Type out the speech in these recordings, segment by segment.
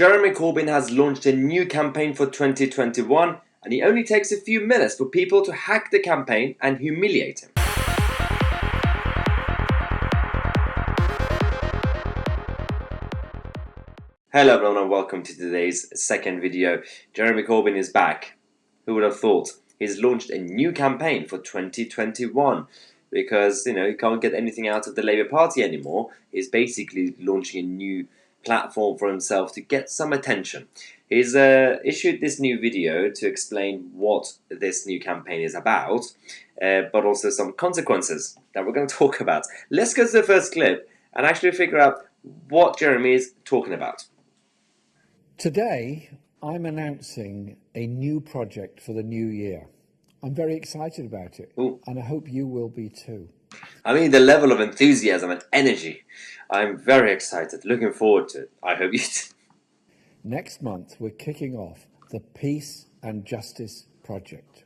Jeremy Corbyn has launched a new campaign for 2021, and he only takes a few minutes for people to hack the campaign and humiliate him. Hello everyone and welcome to today's second video. Jeremy Corbyn is back. Who would have thought? He's launched a new campaign for 2021 because, he can't get anything out of the Labour Party anymore. He's basically launching a new platform for himself to get some attention. He's issued this new video to explain what this new campaign is about, but also some consequences that we're going to talk about. Let's go to the first clip and actually figure out what Jeremy is talking about. Today, I'm announcing a new project for the new year. I'm very excited about it, and I hope you will be too. I mean, the level of enthusiasm and energy. I'm very excited, looking forward to it. I hope you too. Next month, we're kicking off the Peace and Justice Project.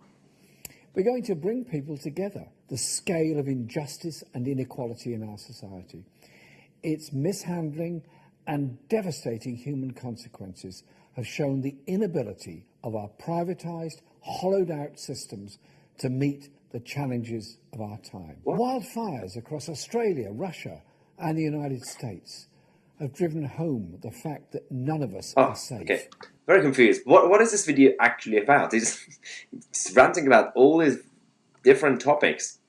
We're going to bring people together. The scale of injustice and inequality in our society, its mishandling and devastating human consequences have shown the inability of our privatised, hollowed-out systems to meet the challenges of our time. Wildfires across Australia, Russia and the United States have driven home the fact that none of us are safe. Okay. Very confused. What is this video actually about? He's ranting about all these different topics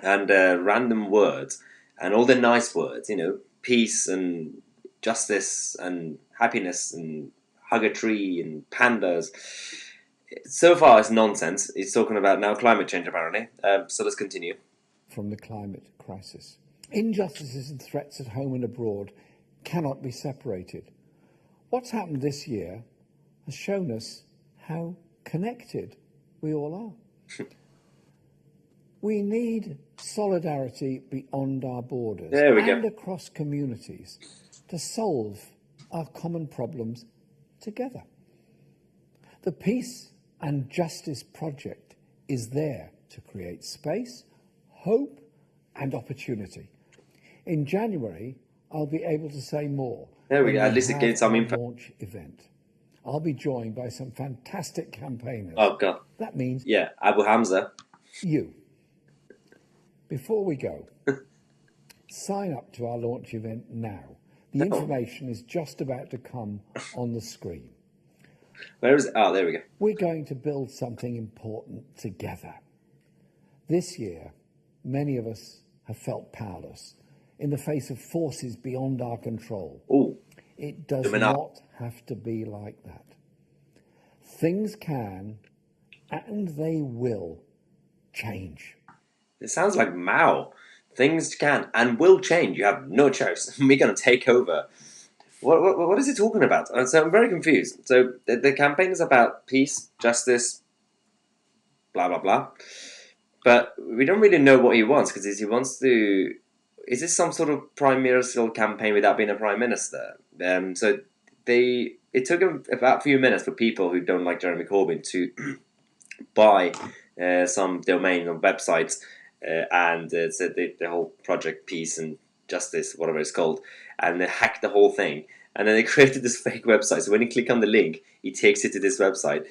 and random words and all the nice words, peace and justice and happiness and hug a tree and pandas. So far it's nonsense. He's talking about now climate change apparently. So let's continue. From the climate crisis. Injustices and threats at home and abroad cannot be separated. What's happened this year has shown us how connected we all are. We need solidarity beyond our borders and across communities to solve our common problems together. The Peace and Justice Project is there to create space, hope and opportunity. In January, I'll be able to say more. There we go, at least it gave some info. Launch event. I'll be joined by some fantastic campaigners. Oh God. That means... Yeah, Abu Hamza. You. Before we go, sign up to our launch event now. The information is just about to come on the screen. Where is it? Oh, there we go. We're going to build something important together. This year, many of us have felt powerless in the face of forces beyond our control. It does not have to be like that. Things can, and they will, change. It sounds like Mao. Things can and will change. You have no choice. We're going to take over. What is he talking about? So I'm very confused. So the campaign is about peace, justice, blah, blah, blah. But we don't really know what he wants because he wants to... Is this some sort of prime ministerial campaign without being a prime minister? It took him about a few minutes for people who don't like Jeremy Corbyn to buy some domain or websites and said the whole project Peace and Justice, whatever it's called, and they hacked the whole thing. And then they created this fake website. So when you click on the link, it takes you to this website,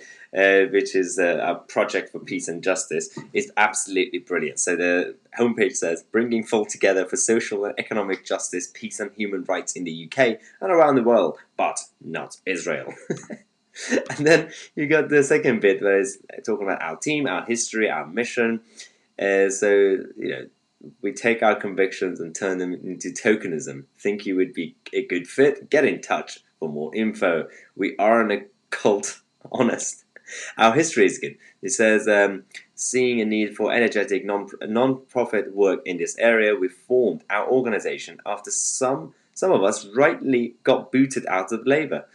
which is a project for peace and justice. It's absolutely brilliant. So the homepage says, bringing full together for social and economic justice, peace and human rights in the UK and around the world, but not Israel. And then you got the second bit where it's talking about our team, our history, our mission. We take our convictions and turn them into tokenism. Think you would be a good fit? Get in touch for more info. We are an occult, honest. Our history is good. It says, seeing a need for energetic non-profit work in this area, we formed our organization after some of us rightly got booted out of Labour.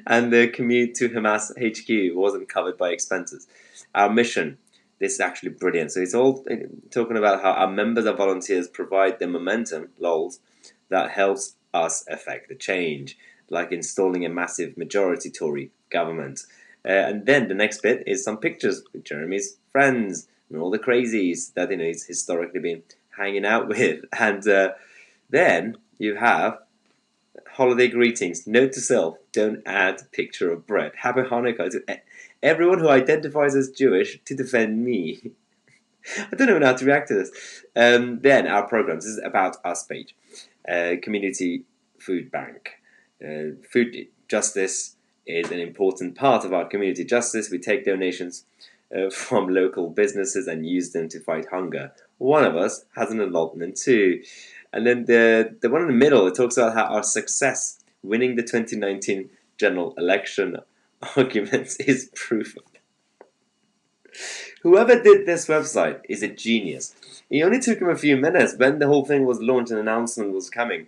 And the commute to Hamas HQ wasn't covered by expenses. Our mission... This is actually brilliant. So it's all talking about how our members and volunteers provide the momentum, lols, that helps us affect the change, like installing a massive majority Tory government. And then the next bit is some pictures with Jeremy's friends and all the crazies that he's historically been hanging out with. And then you have holiday greetings. Note to self: don't add picture of bread. Happy Hanukkah to everyone who identifies as Jewish to defend me. I don't even know how to react to this. Then our programs. This is about us page. Community food bank. Food justice is an important part of our community justice. We take donations from local businesses and use them to fight hunger. One of us has an allotment too. And then the one in the middle, it talks about how our success winning the 2019 general election arguments is proof of that. Whoever did this website is a genius. It only took him a few minutes when the whole thing was launched and announcement was coming.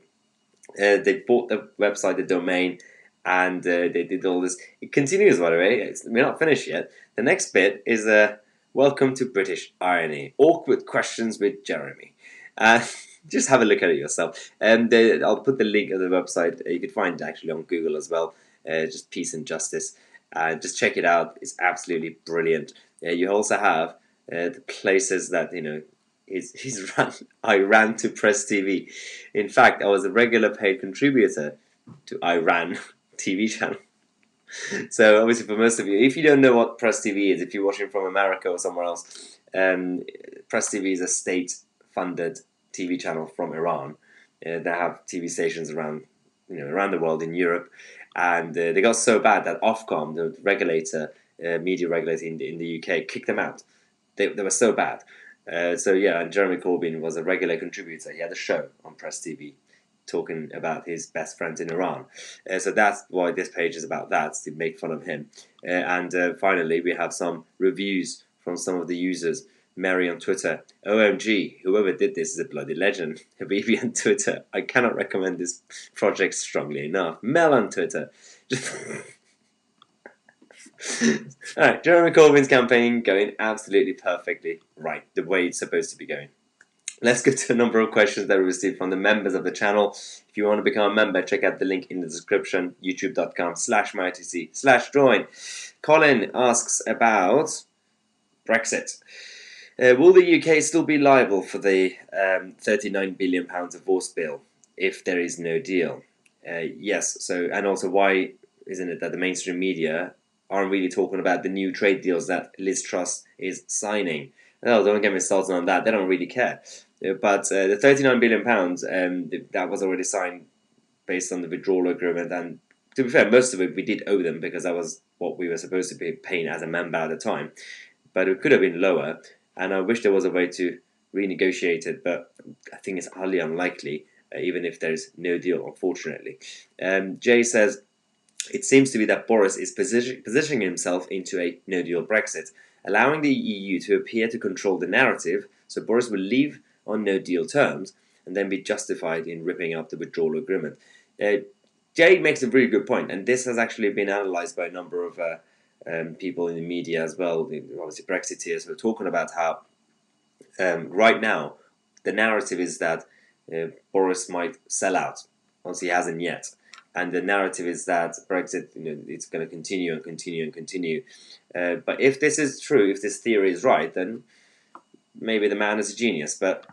They bought the website, the domain, and they did all this. It continues, by the way. We're not finished yet. The next bit is welcome to British Irony. Awkward questions with Jeremy. Just have a look at it yourself. I'll put the link of the website. You can find it actually on Google as well. Just Peace and Justice. Just check it out. It's absolutely brilliant. You also have the places that, I ran to Press TV. In fact, I was a regular paid contributor to Iran TV channel. So obviously for most of you, if you don't know what Press TV is, if you're watching from America or somewhere else, Press TV is a state-funded TV channel from Iran. They have TV stations around the world in Europe, and they got so bad that Ofcom, the regulator, media regulator in the UK, kicked them out. They were so bad. And Jeremy Corbyn was a regular contributor. He had a show on Press TV talking about his best friends in Iran. So that's why this page is about that, to make fun of him. Finally, we have some reviews from some of the users. Mary on Twitter: OMG, whoever did this is a bloody legend. Habibi on Twitter: I cannot recommend this project strongly enough. Mel on Twitter: Alright, Jeremy Corbyn's campaign going absolutely perfectly right, the way it's supposed to be going. Let's go to a number of questions that we received from the members of the channel. If you want to become a member, check out the link in the description, youtube.com/myotc/join. Colin asks about Brexit. Will the UK still be liable for the £39 billion divorce bill if there is no deal? Yes. So, and also, why isn't it that the mainstream media aren't really talking about the new trade deals that Liz Truss is signing? No, don't get me started on that. They don't really care. But the £39 billion, that was already signed based on the withdrawal agreement. And to be fair, most of it we did owe them because that was what we were supposed to be paying as a member at the time. But it could have been lower. And I wish there was a way to renegotiate it, but I think it's highly unlikely, even if there's no deal, unfortunately. Jay says, it seems to be that Boris is positioning himself into a no-deal Brexit, allowing the EU to appear to control the narrative, so Boris will leave on no-deal terms and then be justified in ripping up the withdrawal agreement. Jay makes a really good point, and this has actually been analysed by a number of people in the media as well, obviously Brexiteers, who are talking about how right now the narrative is that Boris might sell out. Obviously, he hasn't yet. And the narrative is that Brexit, it's going to continue and continue and continue. But if this is true, if this theory is right, then maybe the man is a genius. But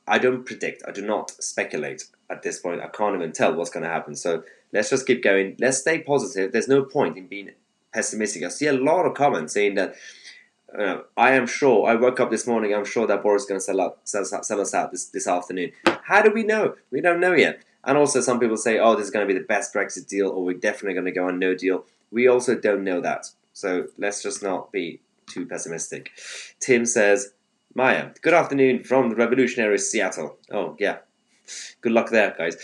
I don't predict. I do not speculate at this point. I can't even tell what's going to happen. So let's just keep going. Let's stay positive. There's no point in being pessimistic. I see a lot of comments saying that I am sure. I woke up this morning. I'm sure that Boris is going to sell us out this afternoon. How do we know? We don't know yet. And also, some people say, "Oh, this is going to be the best Brexit deal," or "We're definitely going to go on no deal." We also don't know that. So let's just not be too pessimistic. Tim says, "Maya, good afternoon from the revolutionary Seattle." Oh yeah. Good luck there, guys.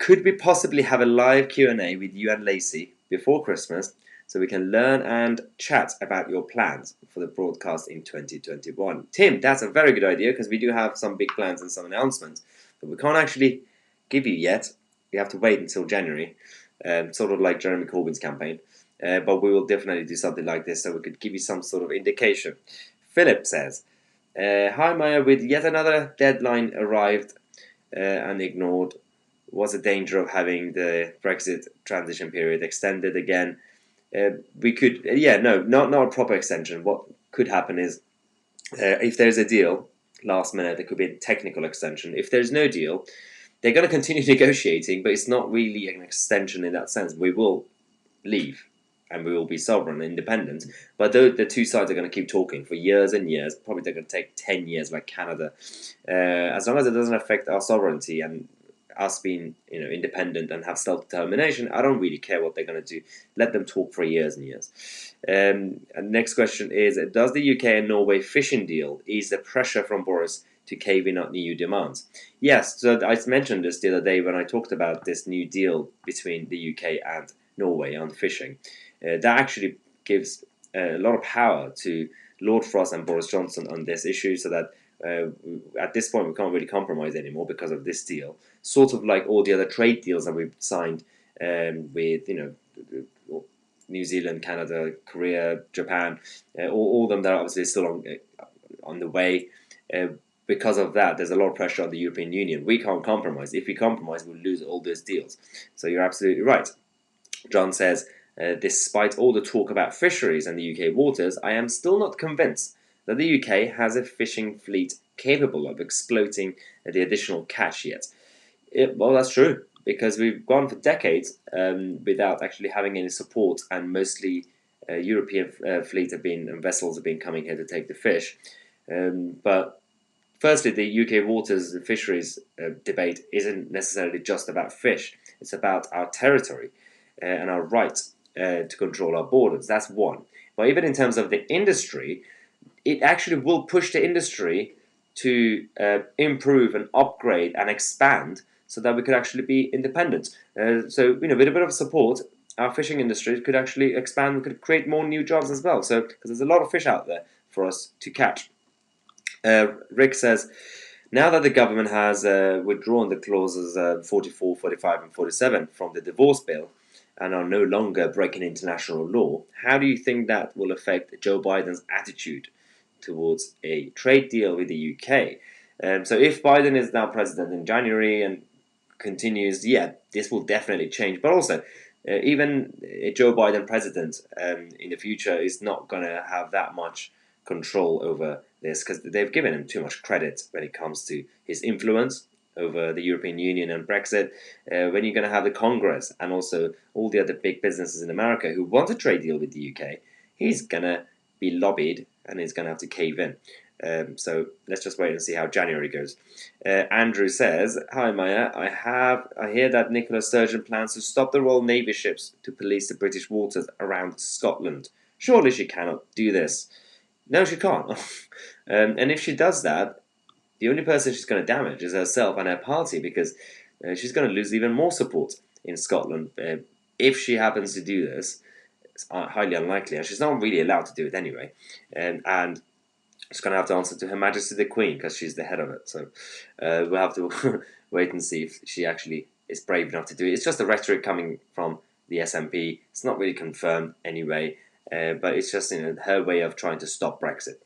Could we possibly have a live Q&A with you and Lacey before Christmas so we can learn and chat about your plans for the broadcast in 2021? Tim, that's a very good idea because we do have some big plans and some announcements, but we can't actually give you yet. We have to wait until January, sort of like Jeremy Corbyn's campaign. But we will definitely do something like this so we could give you some sort of indication. Philip says, "Hi Maya, with yet another deadline arrived and ignored, was a danger of having the Brexit transition period extended again. We could, not a proper extension. What could happen is if there's a deal last minute, there could be a technical extension. If there's no deal, they're going to continue negotiating, but it's not really an extension in that sense. We will leave and we will be sovereign and independent, but the two sides are going to keep talking for years and years. Probably they're going to take 10 years like Canada, as long as it doesn't affect our sovereignty and us being independent and have self-determination. I don't really care what they're going to do. Let them talk for years and years. And next question is, does the UK and Norway fishing deal ease the pressure from Boris to cave in on EU demands? Yes, so I mentioned this the other day when I talked about this new deal between the UK and Norway on fishing. That actually gives a lot of power to Lord Frost and Boris Johnson on this issue, so that at this point we can't really compromise anymore because of this deal. Sort of like all the other trade deals that we've signed with New Zealand, Canada, Korea, Japan, all of them that are obviously still on the way. Because of that, there's a lot of pressure on the European Union. We can't compromise. If we compromise, we'll lose all those deals. So you're absolutely right. John says, despite all the talk about fisheries and the UK waters, I am still not convinced that the UK has a fishing fleet capable of exploiting the additional catch yet. Well, that's true, because we've gone for decades without actually having any support, and mostly European fleet and vessels have been coming here to take the fish. But firstly, the UK waters and fisheries debate isn't necessarily just about fish. It's about our territory and our right to control our borders. That's one. But even in terms of the industry, it actually will push the industry to improve and upgrade and expand so that we could actually be independent. So, with a bit of support, our fishing industry could actually expand. We could create more new jobs as well. So, because there's a lot of fish out there for us to catch. Rick says, now that the government has withdrawn the clauses 44, 45 and 47 from the divorce bill and are no longer breaking international law, how do you think that will affect Joe Biden's attitude towards a trade deal with the UK? So if Biden is now president in January and continues, this will definitely change. But also, even a Joe Biden president in the future is not going to have that much control over this, because they've given him too much credit when it comes to his influence over the European Union and Brexit. When you're going to have the Congress and also all the other big businesses in America who want a trade deal with the UK, he's going to be lobbied and he's going to have to cave in. So let's just wait and see how January goes. Andrew says, hi Maya, I hear that Nicola Sturgeon plans to stop the Royal Navy ships to police the British waters around Scotland. Surely she cannot do this. No, she can't. And if she does that, the only person she's going to damage is herself and her party, because she's going to lose even more support in Scotland. If she happens to do this, it's highly unlikely, and she's not really allowed to do it anyway. And she's going to have to answer to Her Majesty the Queen, because she's the head of it. So we'll have to wait and see if she actually is brave enough to do it. It's just the rhetoric coming from the SNP. It's not really confirmed anyway, but it's just her way of trying to stop Brexit.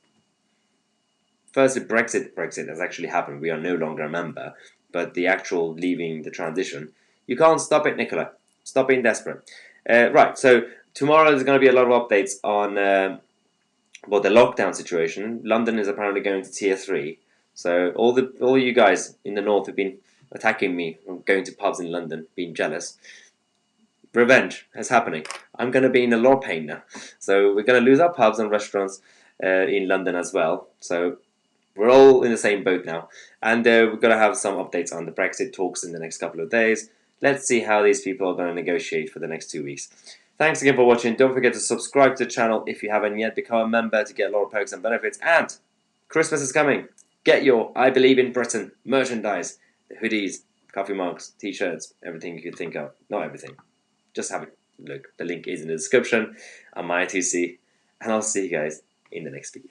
Firstly, Brexit has actually happened. We are no longer a member, but the actual leaving the transition, you can't stop it, Nicola. Stop being desperate. Right, so tomorrow there's going to be a lot of updates on the lockdown situation. London is apparently going to tier 3. So all you guys in the north have been attacking me from going to pubs in London, being jealous. Revenge is happening. I'm going to be in a lot of pain now. So we're going to lose our pubs and restaurants in London as well. So we're all in the same boat now. And we're going to have some updates on the Brexit talks in the next couple of days. Let's see how these people are going to negotiate for the next 2 weeks. Thanks again for watching. Don't forget to subscribe to the channel if you haven't yet. Become a member to get a lot of perks and benefits. And Christmas is coming. Get your I Believe in Britain merchandise. The hoodies, coffee mugs, t-shirts, everything you could think of. Not everything. Just have a look. The link is in the description. I'm Tousi, and I'll see you guys in the next video.